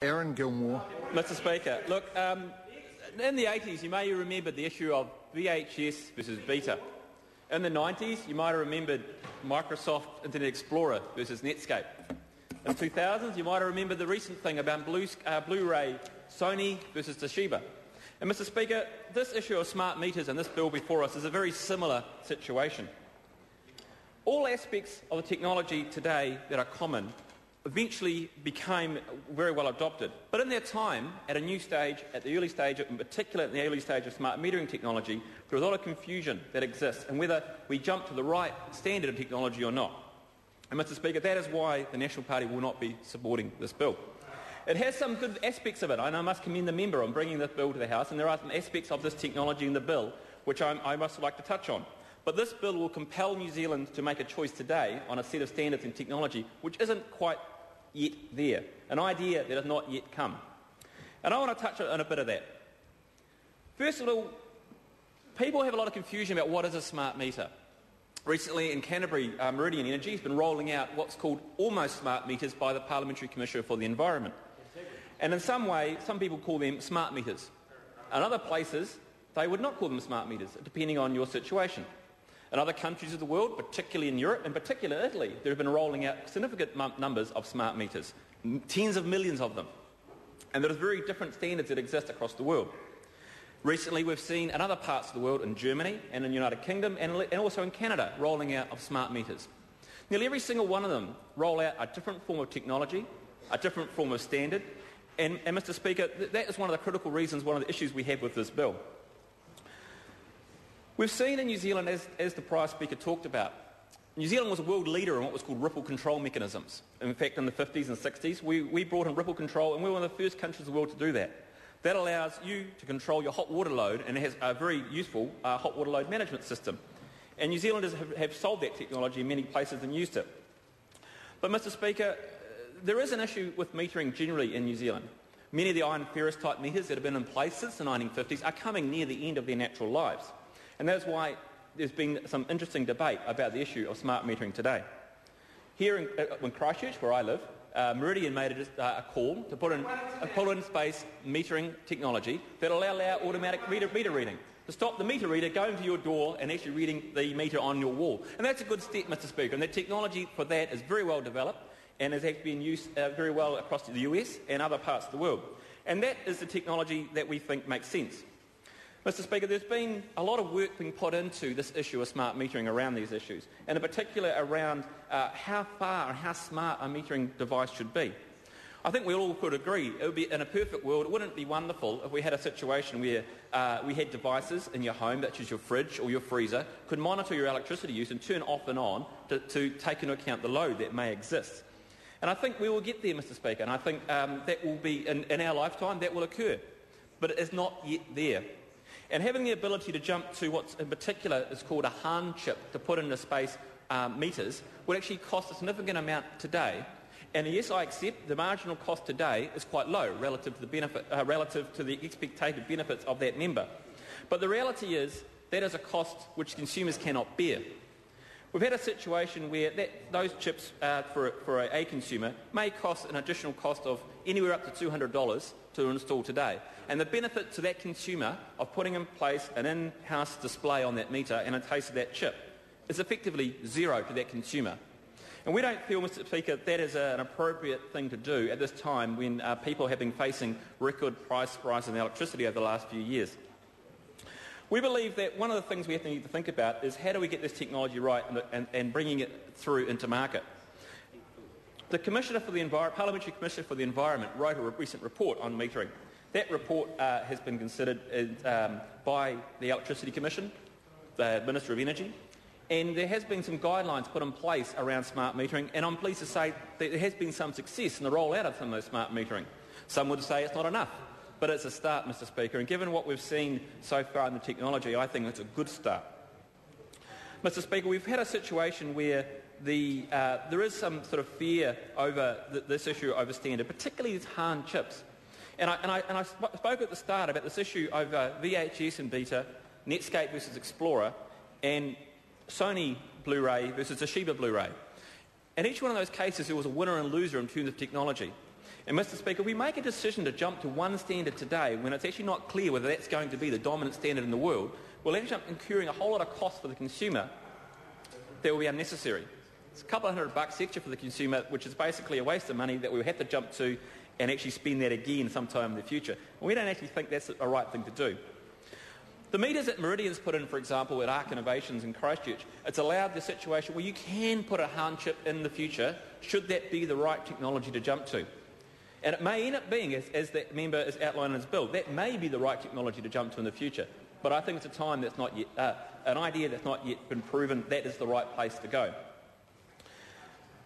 Aaron Gilmore. Mr Speaker, look, in the 80s you may remember the issue of VHS versus Beta. In the 90s you might have remembered Microsoft Internet Explorer versus Netscape. In the 2000s you might have remembered the recent thing about Blu-ray Sony versus Toshiba. And Mr Speaker, this issue of smart meters and this bill before us is a very similar situation. All aspects of the technology today that are common eventually became very well adopted. But in their time, at a new stage, at the early stage, in particular in the early stage of smart metering technology, there was a lot of confusion that exists and whether we jump to the right standard of technology or not. And Mr Speaker, that is why the National Party will not be supporting this bill. It has some good aspects of it, and I must commend the member on bringing this bill to the House, and there are some aspects of this technology in the bill which I must like to touch on. But this bill will compel New Zealand to make a choice today on a set of standards and technology which isn't quite yet there, an idea that has not yet come. And I want to touch on a bit of that. First of all, people have a lot of confusion about what is a smart meter. Recently in Canterbury, Meridian Energy has been rolling out what's called almost smart meters by the Parliamentary Commissioner for the Environment. And in some way, some people call them smart meters. In other places, they would not call them smart meters, depending on your situation. In other countries of the world, particularly in Europe, in particular Italy, there have been rolling out significant numbers of smart meters, tens of millions of them. And there are very different standards that exist across the world. Recently we've seen in other parts of the world, in Germany and in the United Kingdom and also in Canada, rolling out of smart meters. Nearly every single one of them roll out a different form of technology, a different form of standard, and Mr Speaker, that is one of the critical reasons, one of the issues we have with this bill. We've seen in New Zealand, as the prior speaker talked about, New Zealand was a world leader in what was called ripple control mechanisms. In fact, in the 50s and 60s, we brought in ripple control, and we were one of the first countries in the world to do that. That allows you to control your hot water load, and it has a very useful hot water load management system. And New Zealanders have sold that technology in many places and used it. But, Mr Speaker, there is an issue with metering generally in New Zealand. Many of the iron ferrous type meters that have been in place since the 1950s are coming near the end of their natural lives. And that's why there's been some interesting debate about the issue of smart metering today. Here in Christchurch, where I live, Meridian made a call to put in a pull-in-space metering technology that will allow automatic meter reading, to stop the meter reader going to your door and actually reading the meter on your wall. And that's a good step, Mr Speaker, and the technology for that is very well developed and has actually been used very well across the US and other parts of the world. And that is the technology that we think makes sense. Mr Speaker, there's been a lot of work being put into this issue of smart metering around these issues, and in particular around how far and how smart a metering device should be. I think we all could agree, it would be, in a perfect world, it wouldn't be wonderful if we had a situation where we had devices in your home, such as your fridge or your freezer, could monitor your electricity use and turn off and on to take into account the load that may exist. And I think we will get there, Mr Speaker, and I think that will be, in our lifetime, that will occur. But it is not yet there. And having the ability to jump to what's in particular is called a Hahn chip to put into space meters would actually cost a significant amount today. And yes, I accept the marginal cost today is quite low relative to the benefit, relative to the expected benefits of that member. But the reality is that is a cost which consumers cannot bear. We've had a situation where those chips for a consumer may cost an additional cost of anywhere up to $200 to install today. And the benefit to that consumer of putting in place an in-house display on that meter and a taste of that chip is effectively zero to that consumer. And we don't feel, Mr Speaker, that is an appropriate thing to do at this time when people have been facing record price rises in electricity over the last few years. We believe that one of the things we need to think about is how do we get this technology right and bringing it through into market. The Parliamentary Commissioner for the Environment wrote a recent report on metering. That report has been considered by the Electricity Commission, the Minister of Energy, and there has been some guidelines put in place around smart metering, and I'm pleased to say that there has been some success in the rollout of some of those smart metering. Some would say it's not enough. But it's a start, Mr Speaker, and given what we've seen so far in the technology, I think it's a good start. Mr Speaker, we've had a situation where there is some sort of fear over this issue over standard, particularly these Hahn chips. And I spoke at the start about this issue over VHS and Beta, Netscape versus Explorer, and Sony Blu-ray versus Toshiba Blu-ray. In each one of those cases, there was a winner and loser in terms of technology. And, Mr Speaker, if we make a decision to jump to one standard today when it's actually not clear whether that's going to be the dominant standard in the world, we'll end up incurring a whole lot of cost for the consumer that will be unnecessary. It's a couple of $100 extra for the consumer, which is basically a waste of money that we will have to jump to and actually spend that again sometime in the future. And we don't actually think that's a right thing to do. The meters that Meridian's put in, for example, at Arc Innovations in Christchurch, it's allowed the situation where you can put a HAN chip in the future, should that be the right technology to jump to. And it may end up being, as that member is outlined in his bill, that may be the right technology to jump to in the future. But I think it's a time that's not yet, an idea that's not yet been proven that is the right place to go.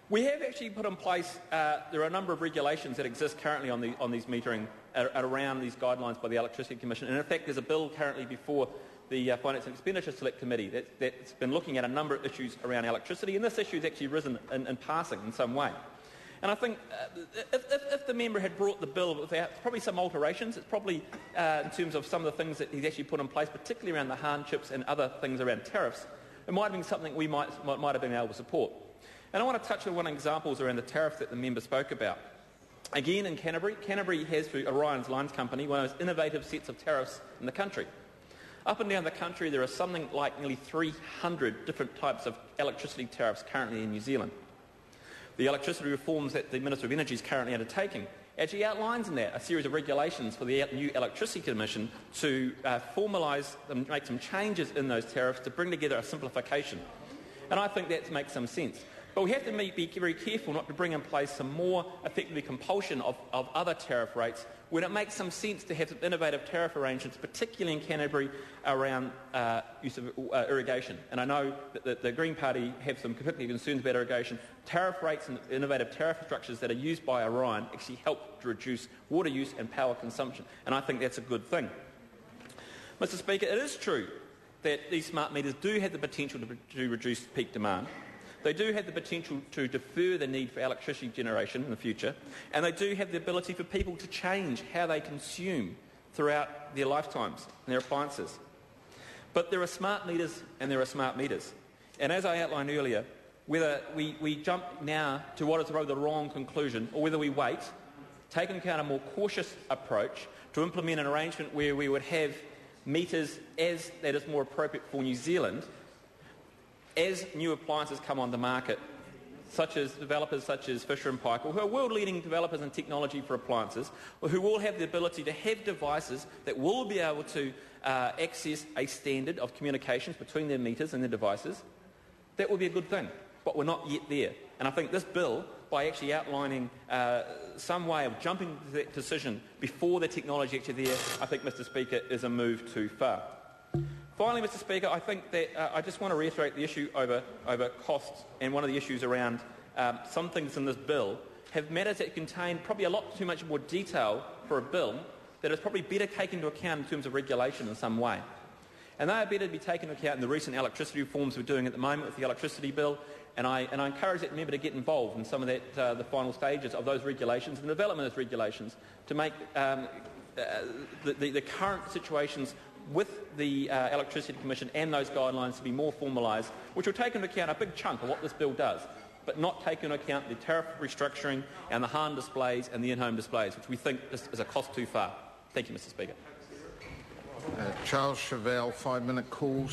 We have actually put in place, there are a number of regulations that exist currently on these metering around these guidelines by the Electricity Commission. And in fact, there's a bill currently before the Finance and Expenditure Select Committee that's been looking at a number of issues around electricity, and this issue has actually risen in passing in some way. And I think if the member had brought the bill without probably some alterations, it's probably in terms of some of the things that he's actually put in place, particularly around the HAN chips and other things around tariffs, it might have been something we might have been able to support. And I want to touch on one examples around the tariff that the member spoke about. Again, in Canterbury has, through Orion's Lines Company, one of those innovative sets of tariffs in the country. Up and down the country, there are something like nearly 300 different types of electricity tariffs currently in New Zealand. The electricity reforms that the Minister of Energy is currently undertaking actually outlines in that a series of regulations for the new Electricity Commission to formalise and make some changes in those tariffs to bring together a simplification. And I think that makes some sense. But we have to be very careful not to bring in place some more effectively compulsion of other tariff rates when it makes some sense to have some innovative tariff arrangements, particularly in Canterbury, around use of irrigation. And I know that the Green Party have some particular concerns about irrigation. Tariff rates and innovative tariff structures that are used by Orion actually help to reduce water use and power consumption. And I think that's a good thing. Mr Speaker, it is true that these smart meters do have the potential to reduce peak demand. They do have the potential to defer the need for electricity generation in the future, and they do have the ability for people to change how they consume throughout their lifetimes and their appliances. But there are smart meters and there are smart meters. And as I outlined earlier, whether we jump now to what is probably the wrong conclusion, or whether we wait, take into account a more cautious approach to implement an arrangement where we would have meters as that is more appropriate for New Zealand, as new appliances come on the market, such as developers such as Fisher & Paykel, who are world-leading developers in technology for appliances, or who will have the ability to have devices that will be able to access a standard of communications between their meters and their devices, that will be a good thing. But we're not yet there. And I think this bill, by actually outlining some way of jumping to that decision before the technology actually there, I think, Mr Speaker, is a move too far. Finally, Mr Speaker, I think that I just want to reiterate the issue over costs, and one of the issues around some things in this bill have matters that contain probably a lot too much more detail for a bill that is probably better taken into account in terms of regulation in some way. And they are better to be taken into account in the recent electricity reforms we're doing at the moment with the electricity bill, and I encourage that member to get involved in some of that, the final stages of those regulations and the development of those regulations to make the current situations with the Electricity Commission and those guidelines to be more formalised, which will take into account a big chunk of what this bill does, but not take into account the tariff restructuring and the HAN displays and the in-home displays, which we think is a cost too far. Thank you, Mr Speaker. Charles Chauvel, 5-minute calls.